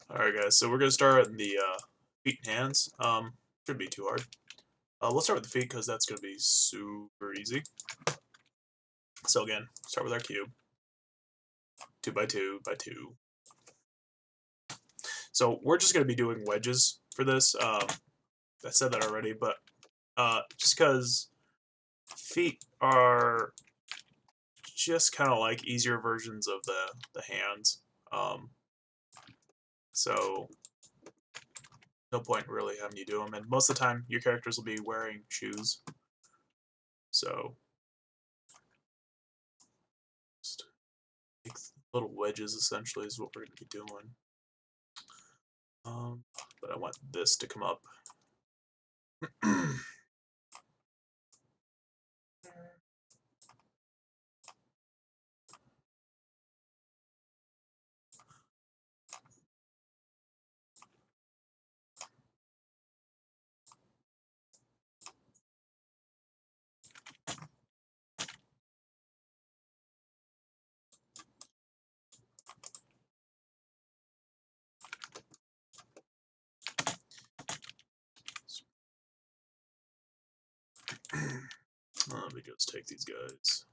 Alright guys, so we're going to start in the feet and hands. Shouldn't be too hard. We'll start with the feet because that's going to be super easy. So again, start with our cube. 2 by 2 by 2. So we're just going to be doing wedges for this. I said that already, but just because feet are just kind of like easier versions of the hands. Um, so no point really having you do them. And most of the time, your characters will be wearing shoes. So just make little wedges essentially is what we're going to be doing. But I want this to come up. Let me just take these guys.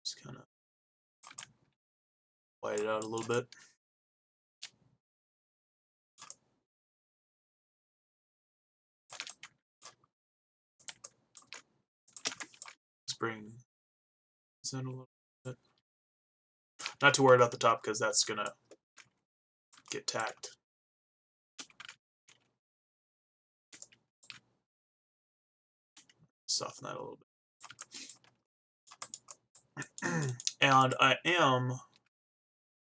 Just kind of white it out a little bit. Just bring this in a little bit. Not too worried about the top because that's gonna get tacked. Soften that a little bit. And I am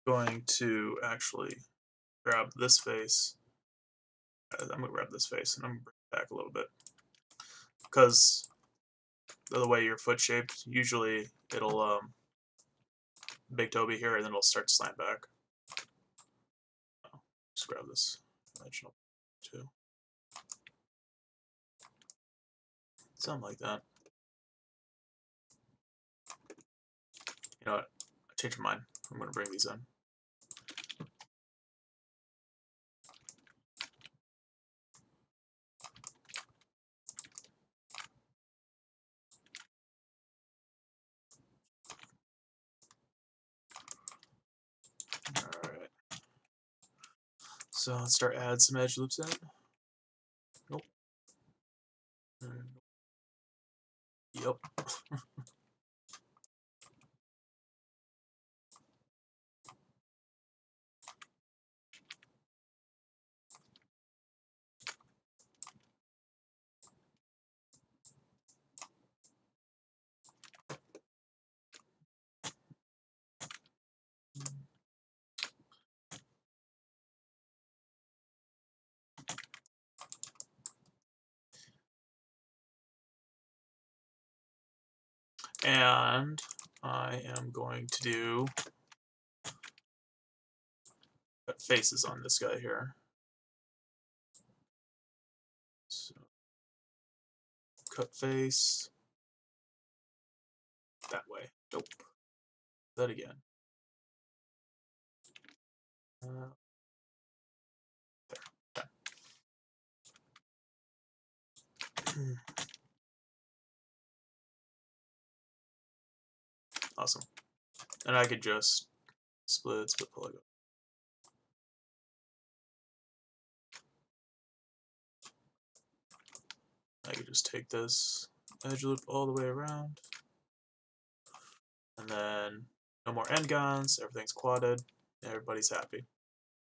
going to actually grab this face. I'm gonna grab this face and I'm gonna bring it back a little bit because of the way your foot shaped, usually it'll big toe be here and then it'll start to slant back. Just grab this dimensional too. Something like that. You know what? I changed my mind. I'm going to bring these in. Alright. So let's start add some edge loops in. Nope. Yep. And I am going to do cut faces on this guy here. So cut face that way. Nope. That again. There. Okay. Awesome. And I could just split polygon. I could just take this edge loop all the way around. And then no more endgons, everything's quadded, everybody's happy.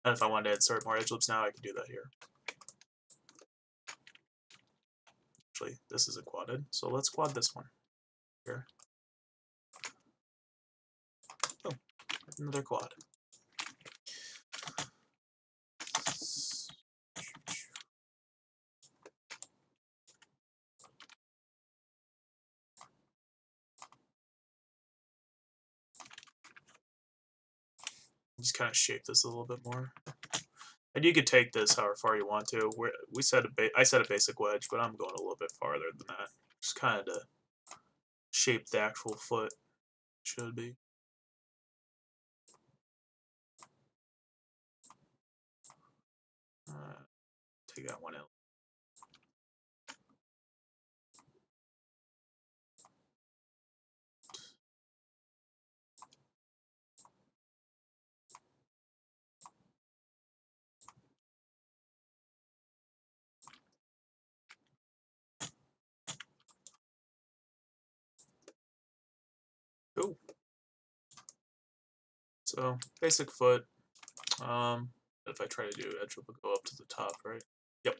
And if I wanted to insert more edge loops now, I can do that here. Actually, this isn't quadded, so let's quad this one here. Oh, another quad. Just kind of shape this a little bit more. And you could take this however far you want to. I set a basic wedge, but I'm going a little bit farther than that. Just kind of to shape the actual foot should be. take that one out. Cool. So basic foot. If I try to do edge, it will go up to the top, right? Yep.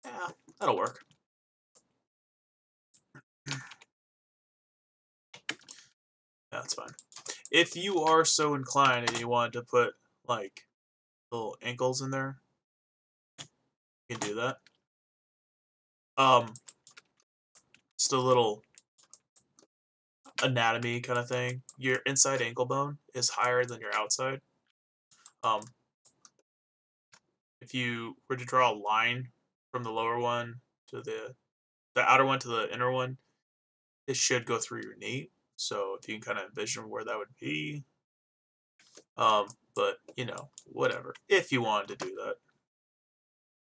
Yeah, that'll work. Yeah, that's fine. If you are so inclined and you want to put like little ankles in there, you can do that. Just a little anatomy kind of thing. Your inside ankle bone is higher than your outside. Um, if you were to draw a line from the lower one to the outer one to the inner one, it should go through your knee. So if you can kind of envision where that would be, but you know, whatever. If you wanted to do that,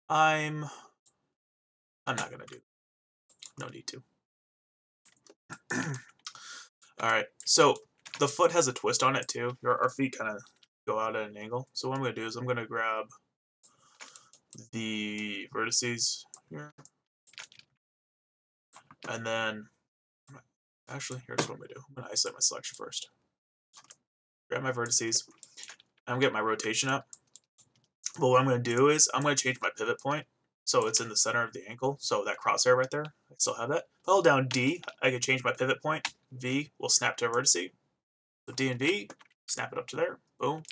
I'm not gonna do. No need to. All right. So the foot has a twist on it too. Our feet kind of go out at an angle. So what I'm gonna do is I'm gonna grab the vertices here, and then actually here's what I'm gonna do. I'm gonna isolate my selection first. Grab my vertices. I'm gonna get my rotation up. But what I'm gonna do is I'm gonna change my pivot point so it's in the center of the ankle. So that crosshair right there, I still have that. Hold down D, I can change my pivot point. V will snap to a vertice. So D and V, snap it up to there. Boom.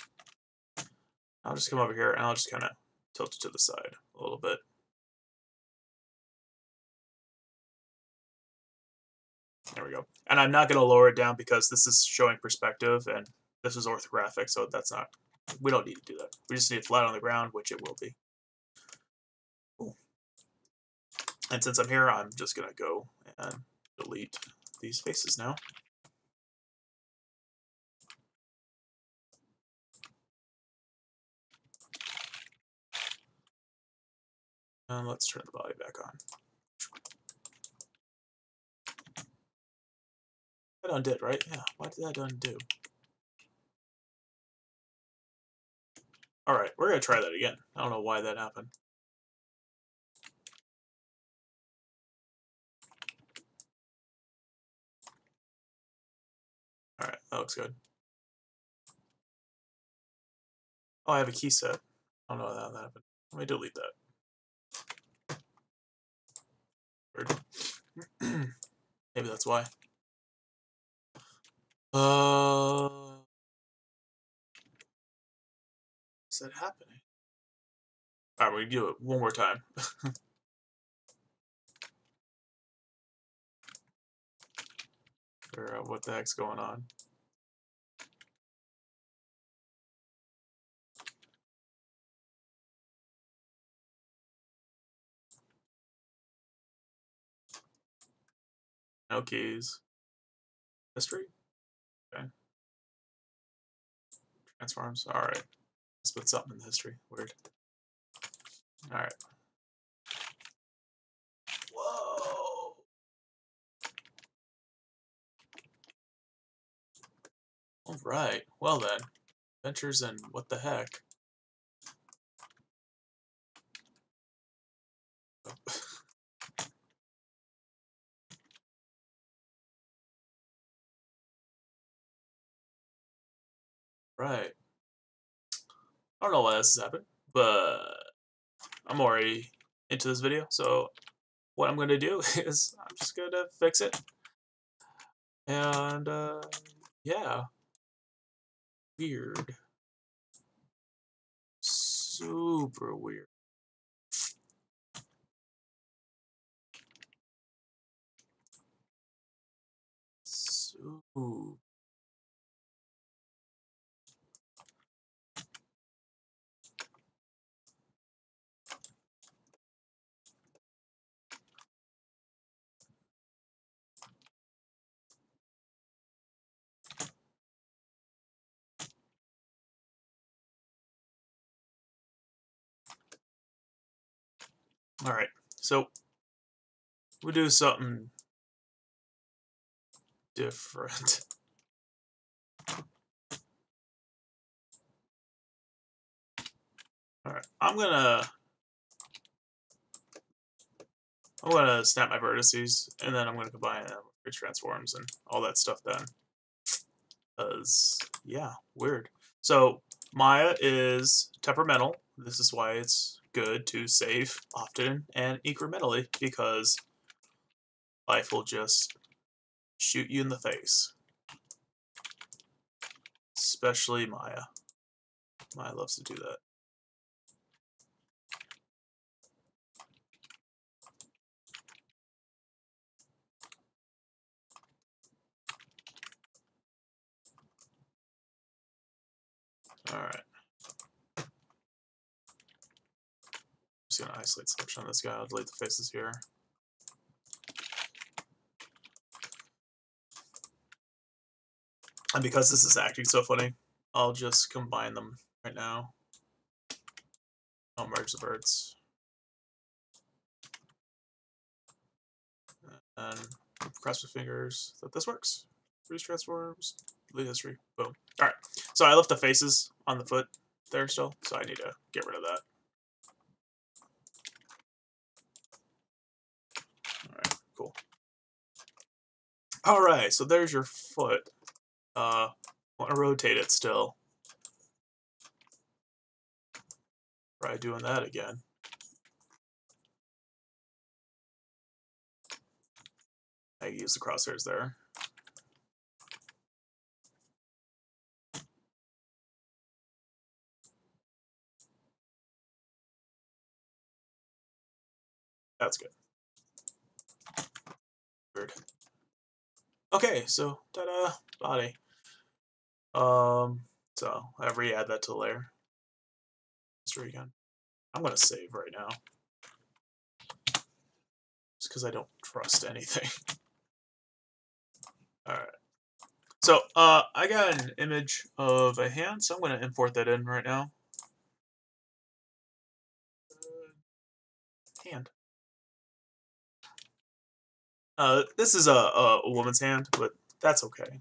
I'll just come over here and I'll just kind of tilt it to the side a little bit. There we go. And I'm not going to lower it down because this is showing perspective and this is orthographic, so that's not, we don't need to do that. We just need it flat on the ground, which it will be. Cool. And since I'm here, I'm just going to go and delete these faces now. And let's turn the body back on. That undid, right? Yeah, why did that undo? Alright, we're going to try that again. I don't know why that happened. Alright, that looks good. Oh, I have a key set. I don't know how that happened. Let me delete that. Weird. Maybe that's why. Is that happening? Alright, we can do it one more time. Figure out what the heck's going on. No keys. History? Okay. Transforms. Alright. Let's put something in the history. Weird. Alright. Whoa! Alright. Well then. Adventures in what the heck? Right. I don't know why this has happened, but I'm already into this video, so what I'm gonna do is I'm just gonna fix it. And yeah. Weird. Super weird. Super Alright, so we'll do something different. Alright, I'm gonna snap my vertices, and then I'm gonna combine them with transforms and all that stuff then. Because, yeah, weird. So, Maya is temperamental. This is why it's good to save often and incrementally, because life will just shoot you in the face. Especially Maya. Maya loves to do that. Alright. Just gonna isolate selection on this guy. I'll delete the faces here. And because this is acting so funny, I'll just combine them right now. I'll merge the birds. And cross my fingers that this works. Freeze transforms, delete history, boom. Alright, so I left the faces on the foot there still, so I need to get rid of that. Alright, cool. Alright, so there's your foot. Want to rotate it still. Try doing that again. I use the crosshairs there. That's good. Weird. Okay, so ta-da, body. So I re-add that to the layer. History again. I'm gonna save right now. Just because I don't trust anything. Alright. So, I got an image of a hand, so I'm going to import that in right now. Hand. This is a woman's hand, but that's okay.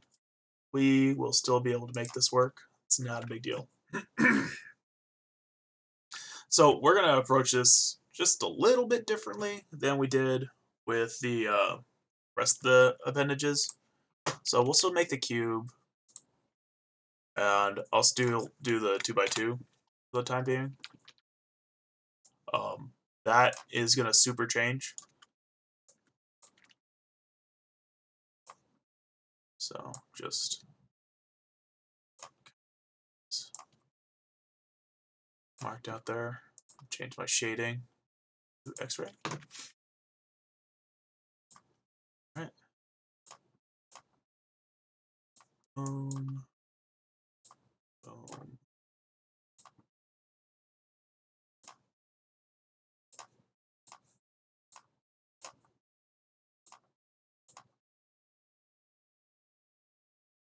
We will still be able to make this work. It's not a big deal. So we're going to approach this just a little bit differently than we did with the rest of the appendages. So we'll still make the cube, and I'll still do the 2x2 for the time being. That is going to super change. So just marked out there. Change my shading to X-ray. All right. Boom. Boom.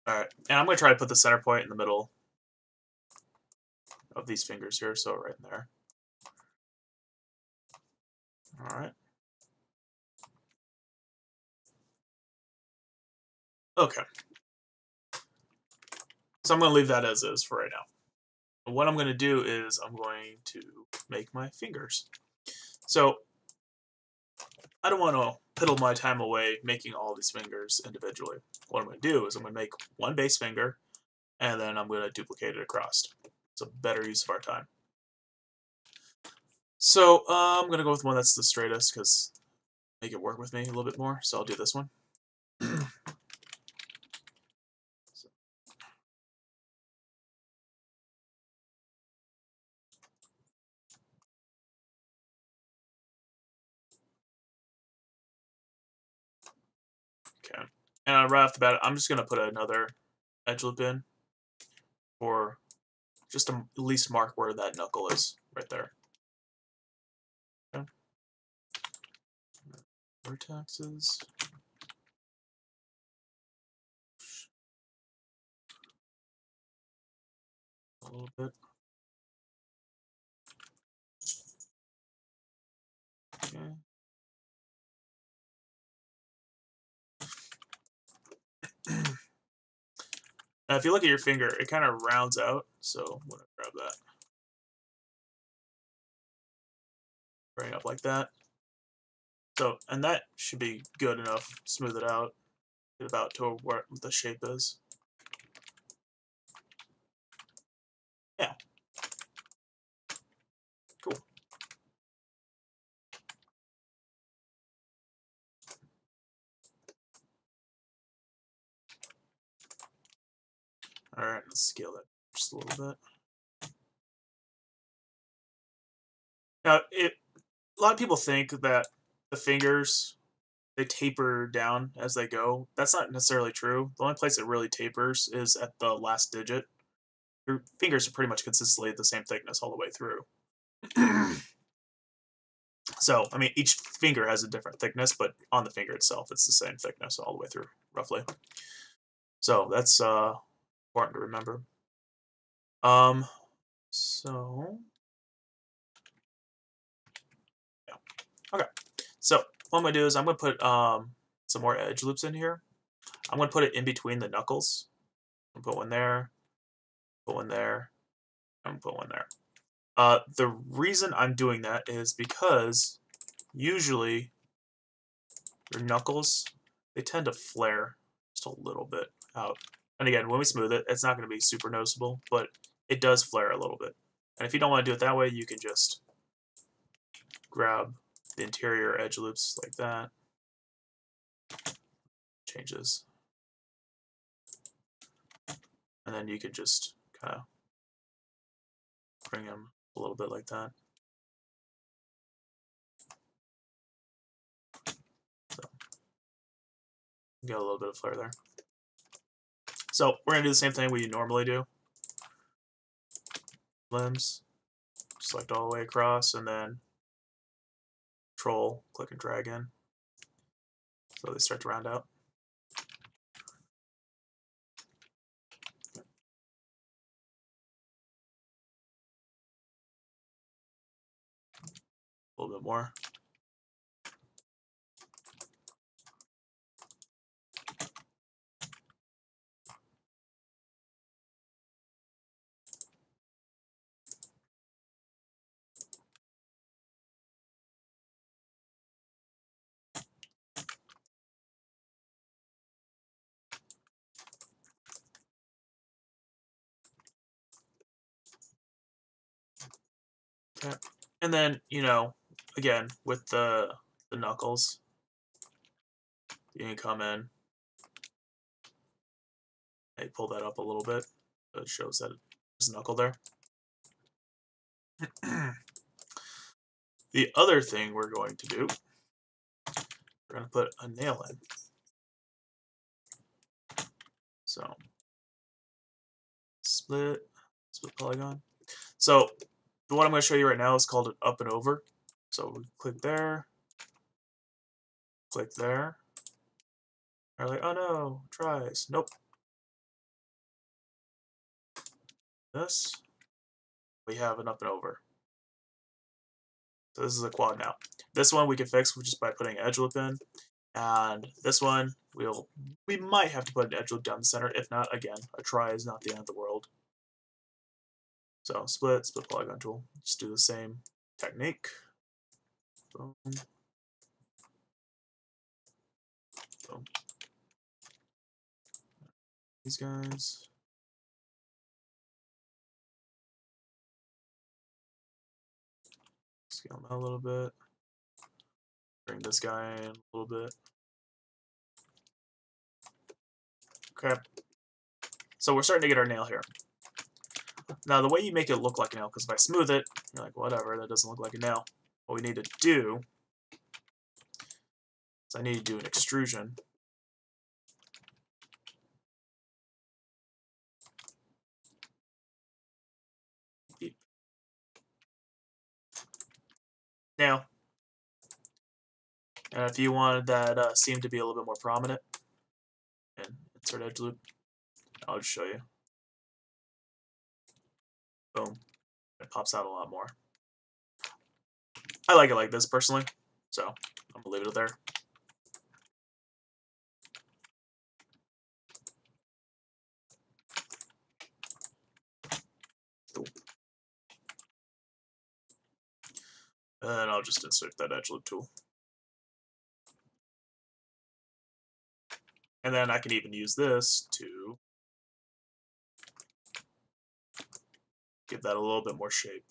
All right, and I'm going to try to put the center point in the middle of these fingers here, so right in there. All right. Okay. So I'm going to leave that as is for right now. And what I'm going to do is I'm going to make my fingers. So I don't want to piddle my time away making all these fingers individually. What I'm going to do is I'm going to make one base finger, and then I'm going to duplicate it across. It's a better use of our time. So I'm going to go with one that's the straightest because make it work with me a little bit more. So I'll do this one. Okay. And right off the bat, I'm just going to put another edge loop in for just to at least mark where that knuckle is right there. Okay. Vertexes. A little bit. Okay. Now, if you look at your finger, it kind of rounds out, so I'm going to grab that. Bring it up like that. So, and that should be good enough. Smooth it out. Get about to where the shape is. Yeah. Cool. Alright, let's scale that just a little bit. Now, a lot of people think that the fingers, they taper down as they go. That's not necessarily true. The only place it really tapers is at the last digit. Your fingers are pretty much consistently the same thickness all the way through. So, I mean, each finger has a different thickness, but on the finger itself, it's the same thickness all the way through, roughly. So that's important to remember. So yeah, okay. So what I'm gonna do is I'm gonna put some more edge loops in here. I'm gonna put it in between the knuckles. I'm gonna put one there, put one there, and put one there. The reason I'm doing that is because usually your knuckles, they tend to flare just a little bit out. And again, when we smooth it, it's not going to be super noticeable, but it does flare a little bit. And if you don't want to do it that way, you can just grab the interior edge loops like that. Changes. And then you could just kind of bring them a little bit like that. So, get a little bit of flare there. So we're going to do the same thing we normally do. Limbs, select all the way across, and then Control, click and drag in. So they start to round out. A little bit more. Okay. And then, you know, again, with the knuckles, you can come in and pull that up a little bit. So it shows that there's a knuckle there. The other thing we're going to do, we're going to put a nail in. So, split polygon. So, what I'm going to show you right now is called an up and over. So, we click there, click there. We're like, oh no, tries. Nope. This, we have an up and over. So this is a quad now. This one we can fix just by putting an edge loop in. And this one, we might have to put an edge loop down the center. If not, again, a try is not the end of the world. So split polygon tool. Just do the same technique. Boom. Boom. These guys. Scale them out a little bit. Bring this guy in a little bit. Okay. So we're starting to get our nail here. Now the way you make it look like a nail, because if I smooth it, you're like, whatever, that doesn't look like a nail. What we need to do is I need to do an extrusion. Now, and if you wanted that seam to be a little bit more prominent, and insert edge loop, I'll just show you. Boom. It pops out a lot more. I like it like this, personally. So I'm gonna leave it there. And I'll just insert that edge loop tool. And then I can even use this to give that a little bit more shape.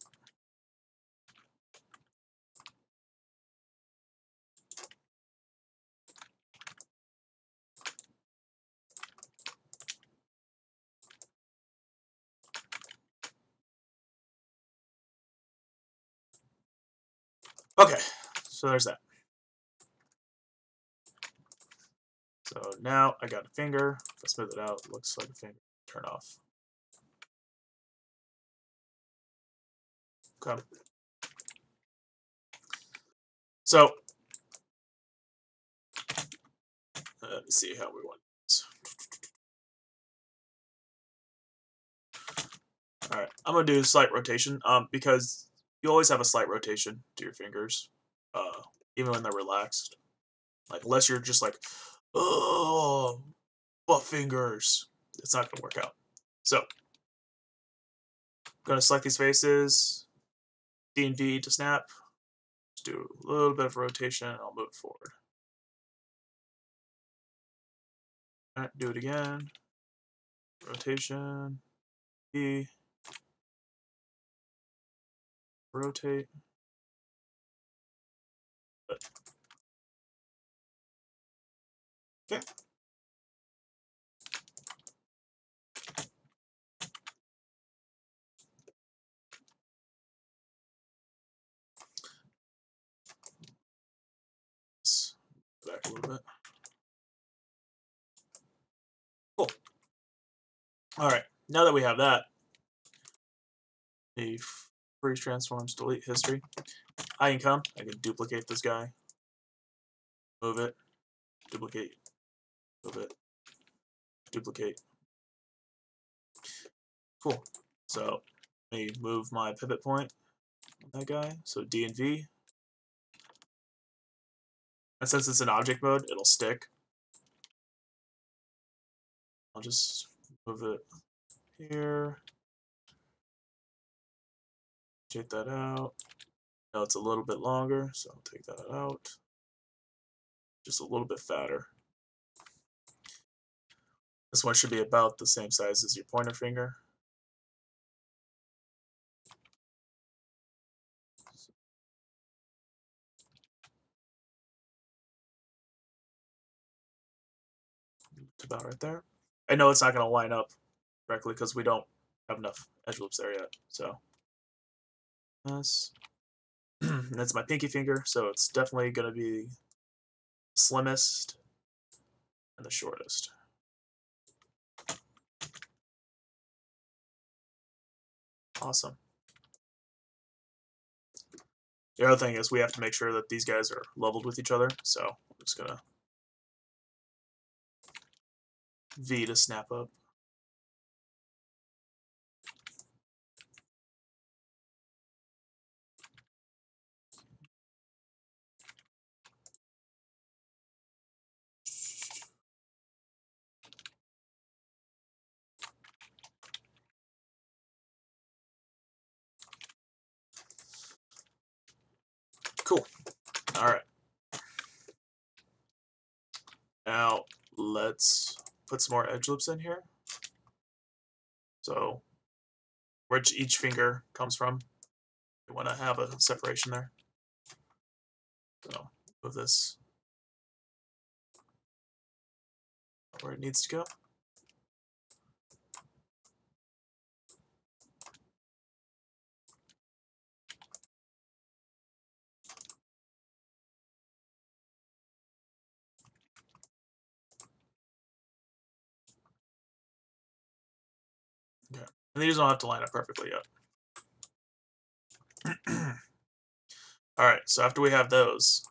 Okay, so there's that. So now I got a finger. If I smooth it out, it looks like a finger. Turn off. Okay. So let me see how we want this. All right, I'm gonna do a slight rotation, because you always have a slight rotation to your fingers, even when they're relaxed. Like unless you're just like, oh, butt fingers, it's not gonna work out. So I'm gonna select these faces, D and V to snap. Just do a little bit of rotation, and I'll move forward. All right, do it again. Rotation, E, rotate. Okay. Let's back a little bit. Cool. All right. Now that we have that, the freeze transforms, delete history. I can come. I can duplicate this guy. Move it. Duplicate. Move it. Duplicate. Cool. So let me move my pivot point on that guy. So D and V. And since it's in object mode, it'll stick. I'll just move it here. Take that out. Now it's a little bit longer, so I'll take that out. Just a little bit fatter. This one should be about the same size as your pointer finger. It's about right there. I know it's not going to line up correctly because we don't have enough edge loops there yet. So that's my pinky finger, so it's definitely going to be the slimmest and the shortest. Awesome. The other thing is we have to make sure that these guys are leveled with each other, so I'm just going to V to snap up. Cool. All right. Now let's put some more edge loops in here. So where each finger comes from, you want to have a separation there. So move this where it needs to go. Okay. And these don't have to line up perfectly yet. Alright, so after we have those,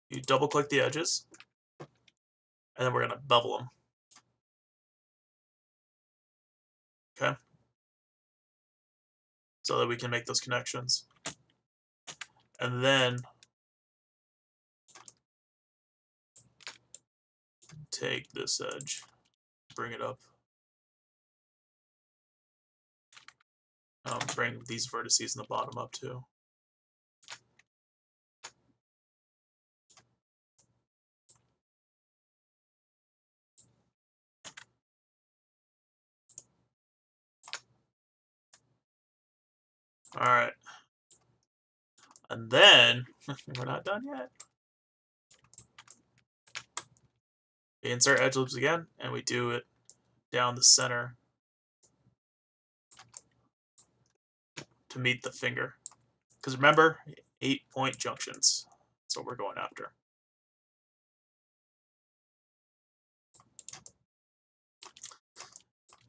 you double click the edges, and then we're going to bevel them. Okay? So that we can make those connections. and then take this edge, bring it up. Bring these vertices in the bottom up too. Alright. And then, we're not done yet. We insert edge loops again, and we do it down the center to meet the finger. Because remember, 8-point junctions. That's what we're going after.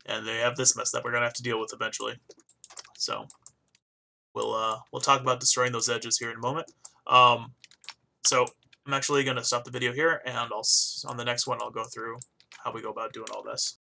And they have this mess that we're going to have to deal with eventually. So we'll talk about destroying those edges here in a moment. So I'm actually going to stop the video here, and on the next one I'll go through how we go about doing all this.